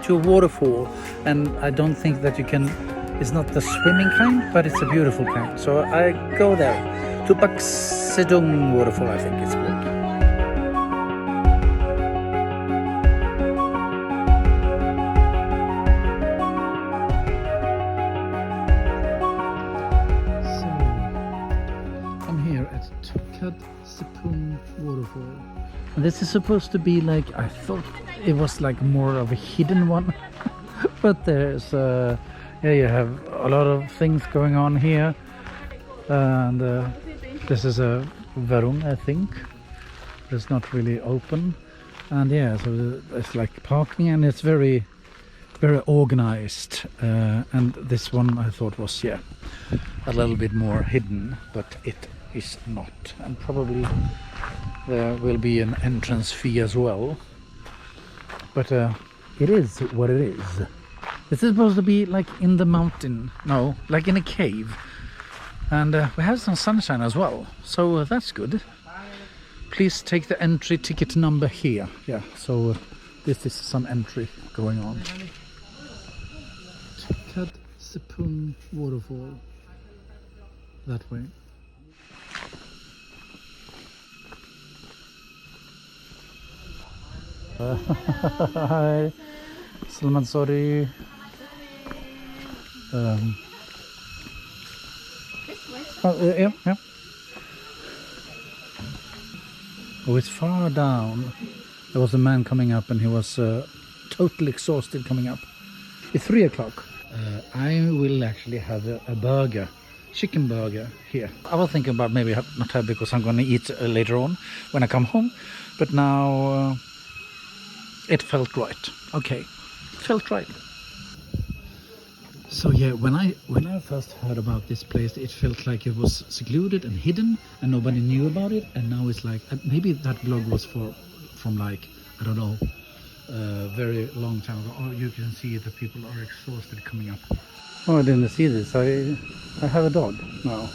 to a waterfall, and I don't think that you can. It's not the swimming kind, but it's a beautiful kind. So I go there. Cepung waterfall, I think it's called. Cepung waterfall. And this is supposed to be like, I thought it was like more of a hidden one. But there's yeah, you have a lot of things going on here. And this is a varung, I think. It's not really open. And yeah, so it's like parking, and it's very organized. And this one I thought was, yeah, a little bit more hidden, but it is not. And probably there will be an entrance fee as well. But it is what it is. This is supposed to be like in the mountain. No, like in a cave. And we have some sunshine as well. So that's good. Please take the entry ticket number here. Yeah, so this is some entry going on. Tukad Cepung waterfall. That way. Hi. Selamat sore. Yeah. Oh, it's far down. There was a man coming up, and he was totally exhausted coming up. It's 3 o'clock. I will actually have a burger, chicken burger here. I was thinking about maybe not have, because I'm going to eat later on when I come home. But now it felt right. Okay, felt right. So yeah, when I first heard about this place, it felt like it was secluded and hidden, and nobody knew about it. And now it's like, maybe that blog was from like, I don't know, very long time ago. Oh, you can see the people are exhausted coming up. Oh, I didn't see this. I have a dog now.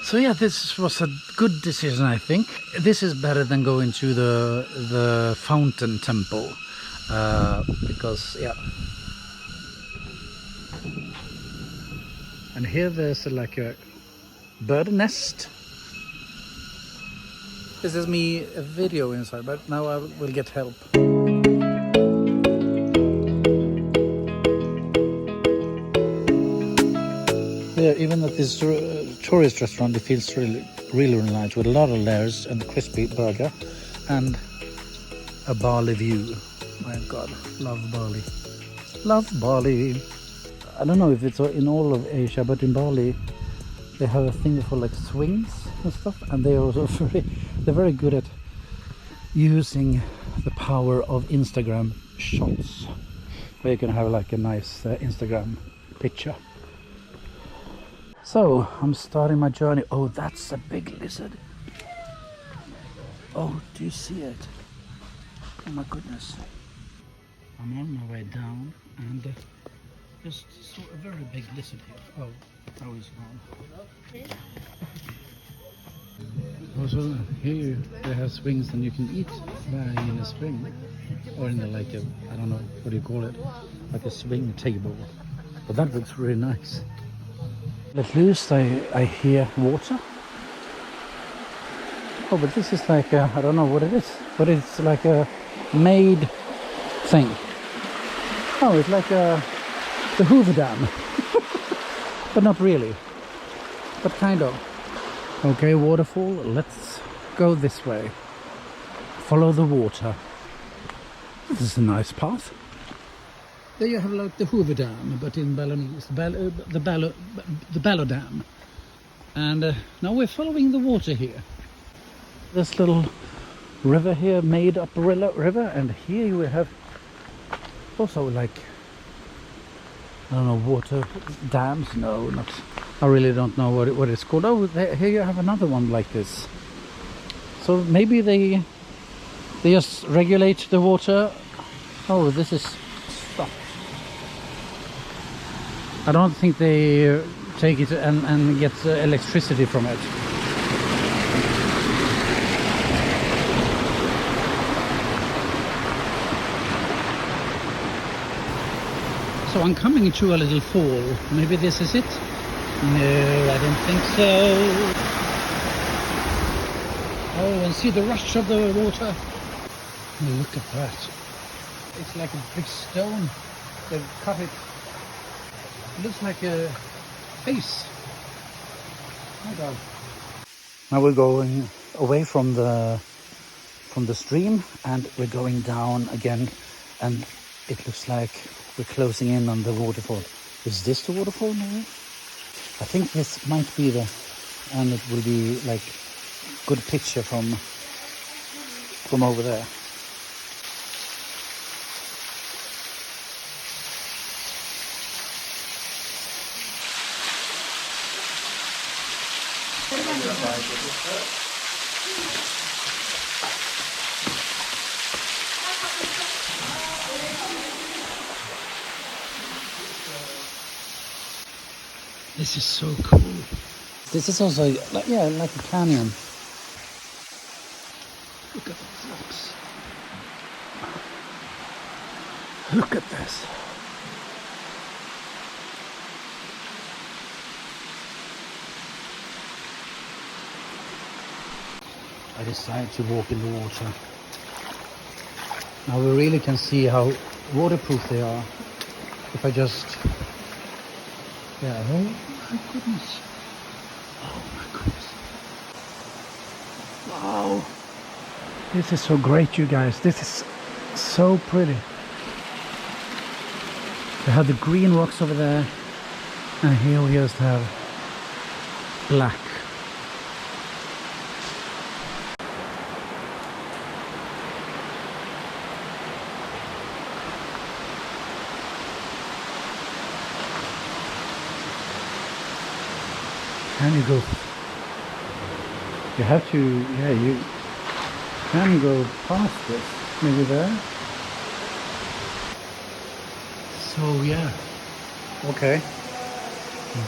So yeah, this was a good decision, I think. This is better than going to the fountain temple, because yeah. And here there's like a bird nest. This is me a video inside, but now I will get help. Yeah, even at this tourist restaurant, it feels really nice, with a lot of layers and crispy burger and a Bali view. My God, love Bali. Love Bali. I don't know if it's in all of Asia, but in Bali they have a thing for like swings and stuff, and they're also very good at using the power of Instagram shots, where you can have like a nice Instagram picture. So I'm starting my journey. Oh, that's a big lizard. Oh, do you see it? Oh my goodness. I'm on my way down, and just saw a very big lizard here. Oh, he's gone. Also, here they have swings, and you can eat in a swing, or in like a, I don't know, what do you call it? Like a swing table. But that looks really nice. At least I hear water. Oh, but this is like a, I don't know what it is, but it's like a made thing. Oh, it's like the Hoover Dam. But not really, but kind of. Okay, waterfall, let's go this way. Follow the water. This is a nice path. There you have like the Hoover Dam, but in Balinese, the Ballo Dam. And now we're following the water here. This little river here, made up river, and here we have also like, I don't know, water dams. No, not. I really don't know what it's called. Oh, here you have another one like this. So maybe they just regulate the water. Oh, this is stuff. I don't think they take it and get electricity from it. So I'm coming to a little fall. Maybe this is it? No, I don't think so. Oh, and see the rush of the water. Look at that. It's like a big stone. They've cut it. It looks like a face. Oh my God. Now we're going away from the stream and we're going down again, and it looks like we're closing in on the waterfall. Is this the waterfall maybe? I think this might be and it will be like good picture from over there. This is so cool. This is also like a canyon. Look at these rocks. Look at this. I decided to walk in the water. Now we really can see how waterproof they are. If I just... Yeah, oh my goodness. Oh my goodness. Wow. This is so great, you guys. This is so pretty. We have the green rocks over there. And here we just have black. Can you go? You have to, you can go past this, maybe there. So yeah, okay.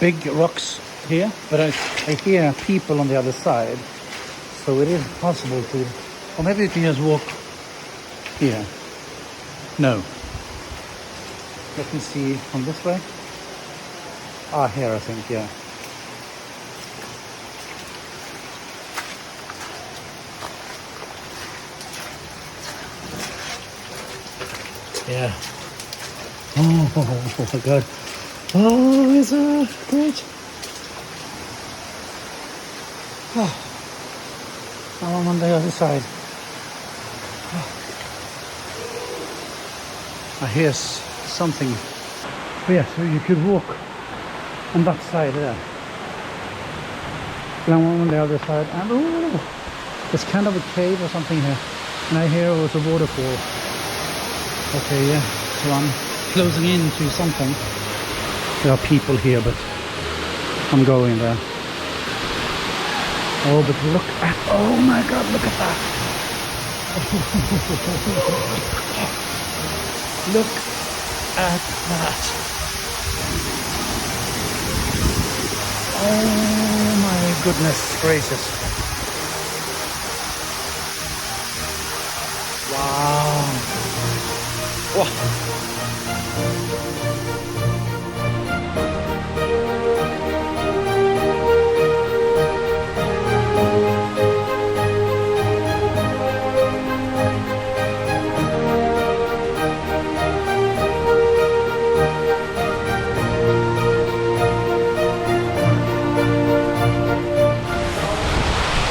Big rocks here, but I hear people on the other side, so it is possible to, or maybe you can just walk here. No. Let me see from this way. Ah, here I think, yeah. Yeah. Oh my God. Oh, it's great. Oh. Now I'm on the other side. Oh. I hear something. Oh, yeah, so you could walk on that side there. And I'm on the other side. And oh, there's kind of a cave or something here. And I hear it was a waterfall. Okay, yeah, so I'm closing in to something. There are people here, but I'm going there. Oh, but look at, oh my God, look at that. Look at that. Oh my goodness gracious. Wow. Wow.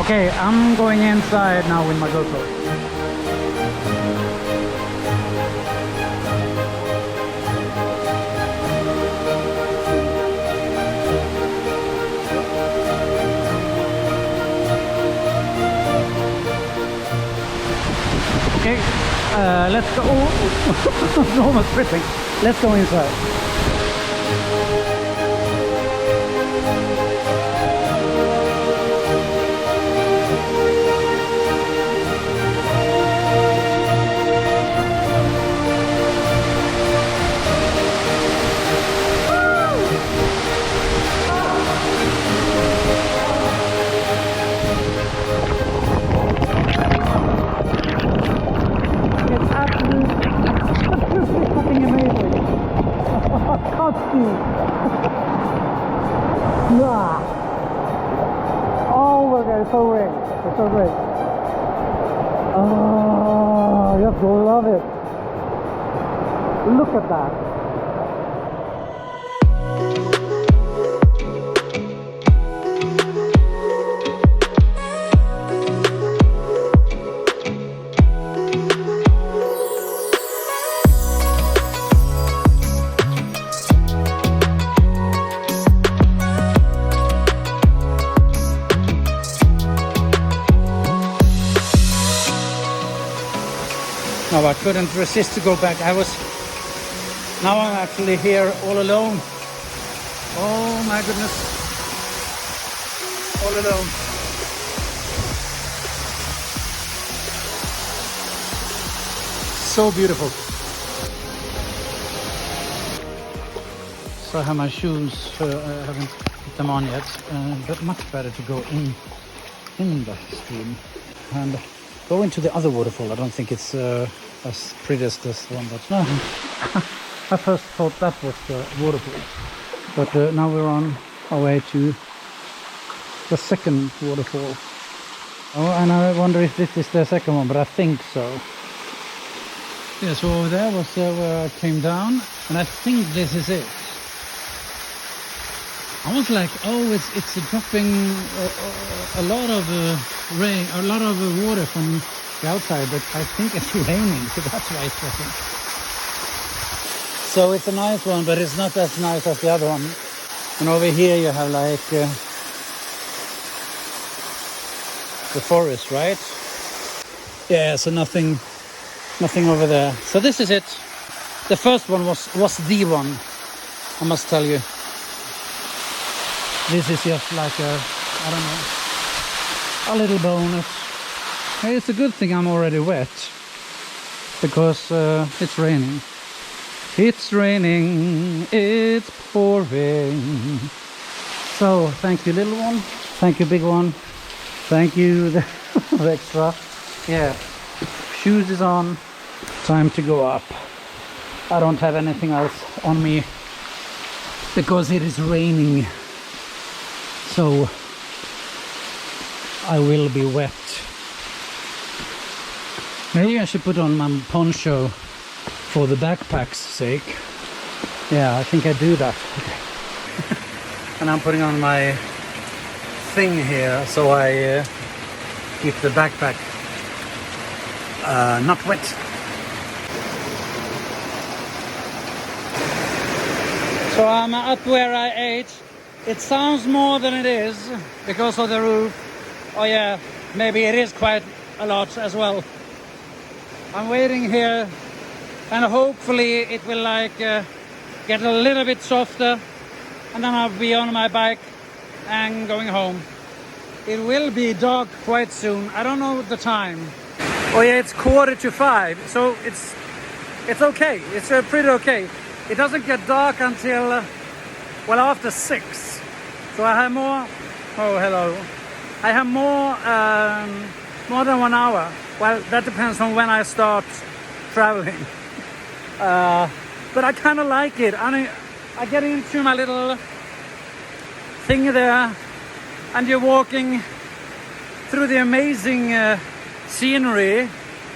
Okay, I'm going inside now with my Gopro. Okay, let's go. Oh, I'm almost tripping. Let's go inside. Yeah. Oh my god, it's so great. It's so great. Oh, you have to love it. Look at that. No, I couldn't resist to go back. Now I'm actually here all alone. Oh my goodness. All alone. So beautiful. So I have my shoes, I haven't put them on yet, but much better to go in the stream and go into the other waterfall. I don't think it's as pretty as this one, but no. I first thought that was the waterfall, but now we're on our way to the second waterfall. Oh, and I wonder if this is the second one, but I think so. Yeah, so over there was where I came down, and I think this is it. I was like, oh, it's dropping a lot of rain, a lot of water from the outside, but I think it's raining, so that's why it's dropping. So it's a nice one, but it's not as nice as the other one. And over here you have like the forest, right? Yeah, so nothing over there. So this is it. The first one was the one, I must tell you. This is just like a, I don't know, a little bonus. Hey, it's a good thing I'm already wet, because it's raining. It's raining, it's pouring. So, thank you, little one. Thank you, big one. Thank you, the extra. Yeah, shoes is on. Time to go up. I don't have anything else on me because it is raining. So, I will be wet. Maybe I should put on my poncho for the backpack's sake. Yeah, I think I do that. Okay. And I'm putting on my thing here so I keep the backpack not wet. So I'm up where I ate. It sounds more than it is because of the roof. Oh yeah, maybe it is quite a lot as well. I'm waiting here, and hopefully it will like get a little bit softer, and then I'll be on my bike and going home. It will be dark quite soon. I don't know the time. Oh yeah, it's 4:45, so it's okay. It's pretty okay. It doesn't get dark until well after 6. So I have more. Oh hello. I have more than 1 hour. Well, that depends on when I start traveling. But I kind of like it. I get into my little thing there, and you're walking through the amazing scenery,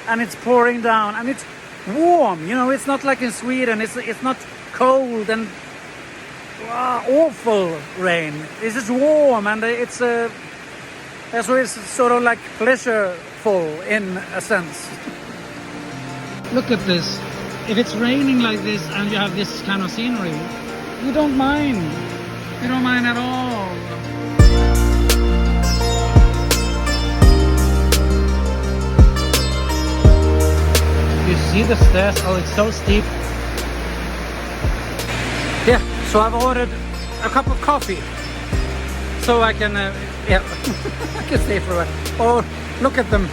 and it's pouring down, and it's warm. You know, it's not like in Sweden. It's not cold and awful rain. It's just warm, and it's so it's sort of like pleasureful in a sense. Look at this. If it's raining like this and you have this kind of scenery, you don't mind. You don't mind at all. You see the stairs? Oh, it's so steep. Yeah, so I've ordered a cup of coffee. So I can, yeah, I can stay for a while. Oh, look at them.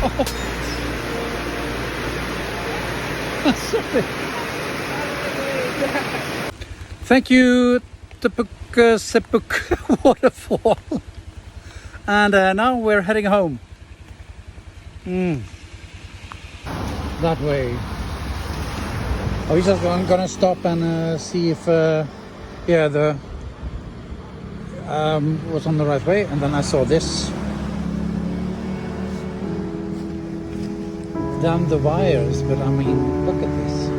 Oh. Sorry. Thank you, Cepung waterfall. And now we're heading home. That way. I was just gonna stop and see if yeah, the was on the right way, and then I saw this. Down the wires, but I mean, look at this.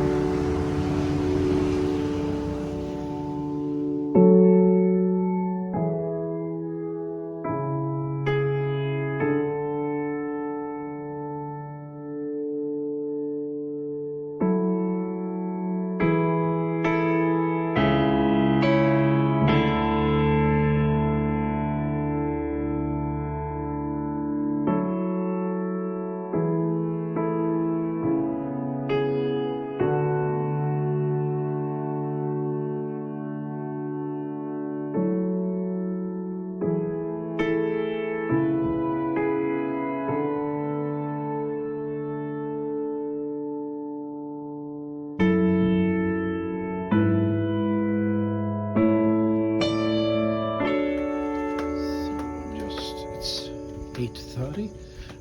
It's 8:30.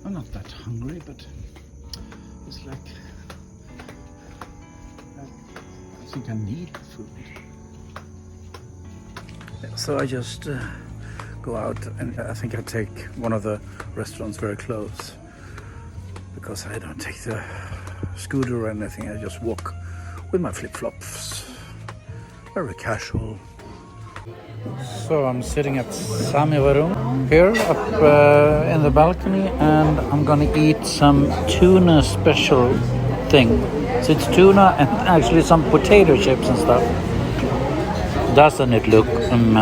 I'm not that hungry, but it's like I think I need food. So I just go out, and I think I take one of the restaurants very close, because I don't take the scooter or anything. I just walk with my flip-flops, very casual. So I'm sitting at Samivarum here up in the balcony, and I'm gonna eat some tuna special thing. So it's tuna and actually some potato chips and stuff. Doesn't it look? And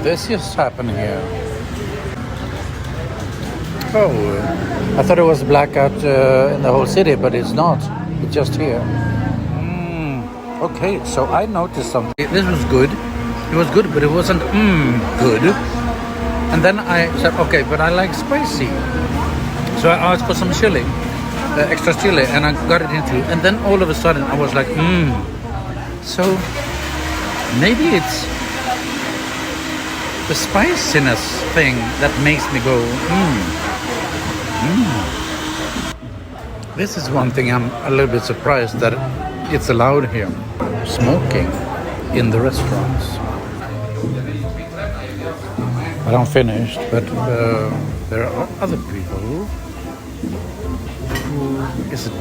this is happening here. Oh, I thought it was blackout in the whole city, but it's not. It's just here. Okay, so I noticed something. This was good. It was good, but it wasn't good. And then I said, okay, but I like spicy. So I asked for some chili, extra chili, and I got it into. And then all of a sudden, I was like, So maybe it's the spiciness thing that makes me go, This is one thing I'm a little bit surprised that it's allowed here, smoking in the restaurants. But I'm finished, but there are other people who is it